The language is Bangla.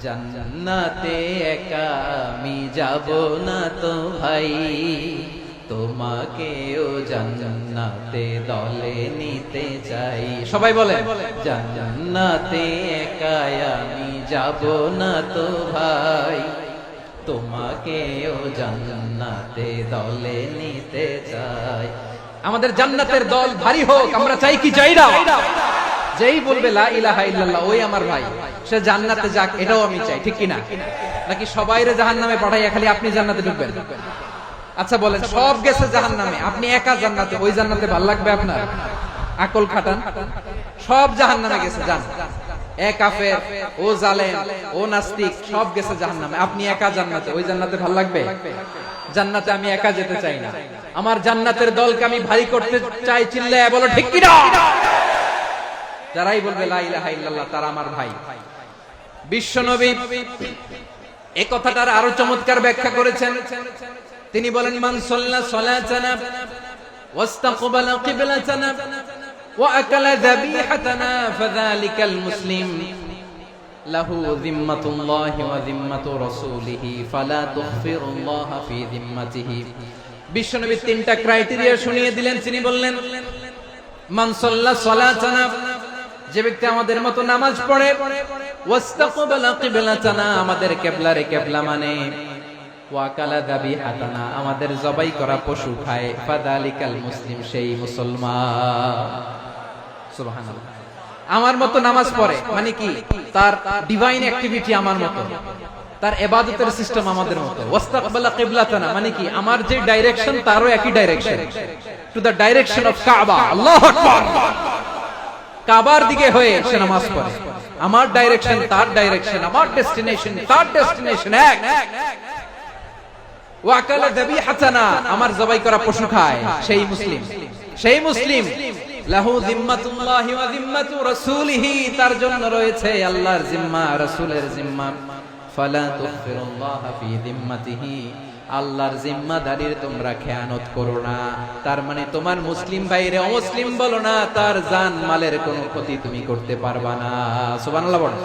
জান্নাতে একা আমি যাব না তো ভাই, তোমাকেও জান্নাতে দলে নিতে চাই। সবাই বলে জান্নাতে একা আমি যাব না তো ভাই, তোমাকেও জান্নাতে দলে নিতে চাই। আমাদের জান্নাতের দল ভারী হোক, আমরা চাই কি চাই না? যেই বলবে লা ইলাহা ইল্লাল্লাহ ওই আমার ভাই, সে জান্নাতে যাক, এটাও আমি চাই, ঠিক কিনা? নাকি সবাইরে জাহান্নামে পাঠাইয়া খালি আপনি জান্নাতে ঢুকবেন? আচ্ছা বলেন, সব গেছে জাহান্নামে, আপনি একা জান্নাতে, ওই জান্নাতে ভালো লাগবে আপনার? আকল খাটান। সব জাহান্নামে গেছে, যান। এ কাফের, ও জালেম, ও নাস্তিক, সব গেছে জাহান্নামে, আপনি একা জান্নাতে, ওই জান্নাতে ভালো লাগবে? জান্নাতে আমি একা যেতে চাই না, আমার জান্নাতের দলকে আমি ভারী করতে চাই। চিল্লায় বলো ঠিক কিনা? যারাই বলবে লা ইলাহা ইল্লাল্লাহ তারা আমার ভাই। বিশ্বনবী এই কথাটার আরো চমৎকার ব্যাখ্যা করেছেন। তিনি বলেন, মান সাল্লা সালাতানা ওয়াস্তাকবালা কিবলাতানা ওয়া আকালা যাবিহাতানা ফাযালিকাল মুসলিম লাহু যিম্মাতুল্লাহি ওয়া যিম্মাতু রাসূলিহি ফালা তুগফিরুল্লাহা ফি যিম্মাতিহি। বিশ্বনবী তিনটা ক্রাইটেরিয়া শুনিয়ে দিলেন। তিনি বললেন, মান সাল্লা সালাতানা, যে ব্যক্তি আমাদের মতো নামাজ পড়ে, ওয়াস্তাকবালা কিবলাতানা, আমাদের কিবলারে কিবলা মানে, ওয়াকালা যাবিহাতানা, আমাদের জবাই করা পশু খায়, ফাযালিকাল মুসলিম, সেই মুসলমান। সুবহানাল্লাহ। আমার মতো নামাজ পড়ে মানে কি? তার ডিভাইন অ্যাক্টিভিটি আমার মতো, তার ইবাদতের সিস্টেম আমাদের মতো। ওয়াস্তাকবালা কিবলাতানা মানে কি? আমার যে ডাইরেকশন তারও একই direction, to the direction of কাবা। আল্লাহু আকবার। কাবার দিকে হয়ে সে নামাজ পড়ে, আমার ডাইরেকশন তার ডাইরেকশন, আমার ডেস্টিনেশন তার ডেস্টিনেশন এক। ওয়াকালা যাবিহাতানা, আমার জবাই করা পশু খায়, সেই মুসলিম। সেই মুসলিম লাহু যিম্মাতুল্লাহি ওয়া যিম্মাতু রাসূলিহি, তার জন্য রয়েছে আল্লাহর জিম্মা, রাসূলের জিম্মা। ফালা তুগফিরুল্লাহা ফি যিম্মাতিহি, আল্লাহর জিম্মাদারির তোমরা খেয়ানত করো না। তার মানে তোমার মুসলিম ভাইরে অমুসলিম বলো না, তার জান মালের কোনো ক্ষতি তুমি করতে পারবা না। সুবহানাল্লাহ বলো।